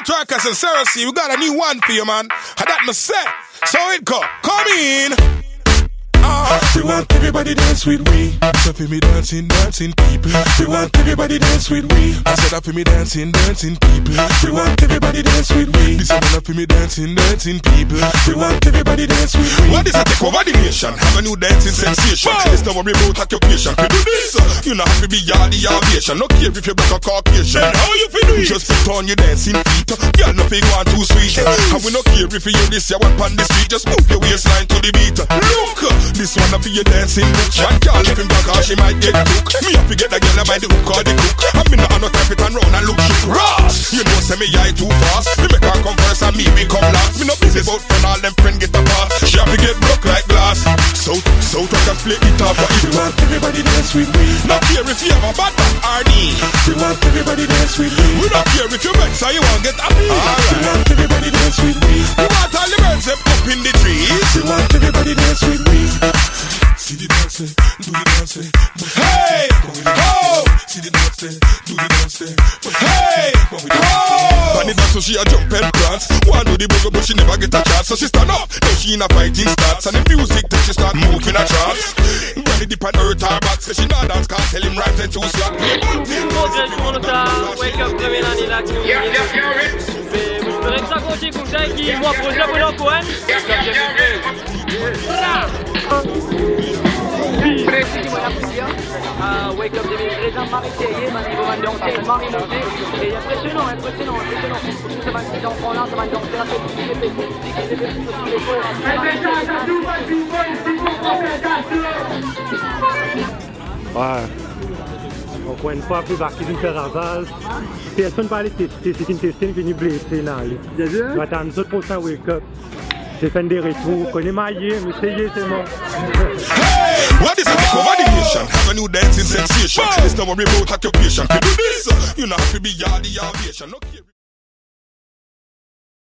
Trackers and Cersei, we got a new one for you, man. And that me say. So it go. Come in. We want everybody dance with me. So for me dancing people. We want everybody dance with me. I said that for me dancing people. We want everybody dance with me. This is for me dancing people. We want everybody dance with me. What is a take over the nation? Have a new dancing sensation. It's not worry about occupation. We do this. You not have to be yardy aviation. No care if you're black or Caucasian. How you feel it? Just put on your dancing feet. Girl, nothing want too sweet. And we no care if you this you want on the street. Just move your waistline to the beat. Look, this one for your dancing look. One girl looking back or she might get cooked. Me have to get the girl by the hook or the cook. I mean I no tap it and round and look shook. Ross, you know say me eye too fast. Me make her come first and me come last. Me no busy about friend, all them friend get a pass. She have to get broke like glass. So I can play guitar for it. We want everybody dance with me. Not care if you have a bad man or me. We want everybody dance with me. We not care if you vex or you want get happy. Alright. We want everybody dance with me. We want all the birds up in the trees. We want everybody dance with me. See the dancing, do the dancing. Hey, oh! See the dancing, do the dancing. Hey, oh! Bunny dance so she a jump and dance. One do the boogie but she never get a chance. So she stand up, now she in a fighting stance. And the music then she start moving a trance. Bunny dip and hurt her back. So she not dance, can't tell him right and too slack. Wake up, premier l'année là. Vous espérez que ça continue comme ça et qu'il voit pour le boulot pour elle. Wake up 2013, Marie Théier, Marie danser, Marie monter. Et impressionnant. Tous ces enfants-là, ça va danser un peu plus les Ouais. Encore une fois, plus marqué d'une caravane. Personne ne va aller tester, c'est une testing qui est blessée là. On va attendre ça pour ça, wake up. J'ai fait des retours, connais maillé, mais c'est bon. Hey, what is a take over the nation? Have a new dancing sensation. It's not worry about occupation. To do this, you not have to be yardy aviation. No care.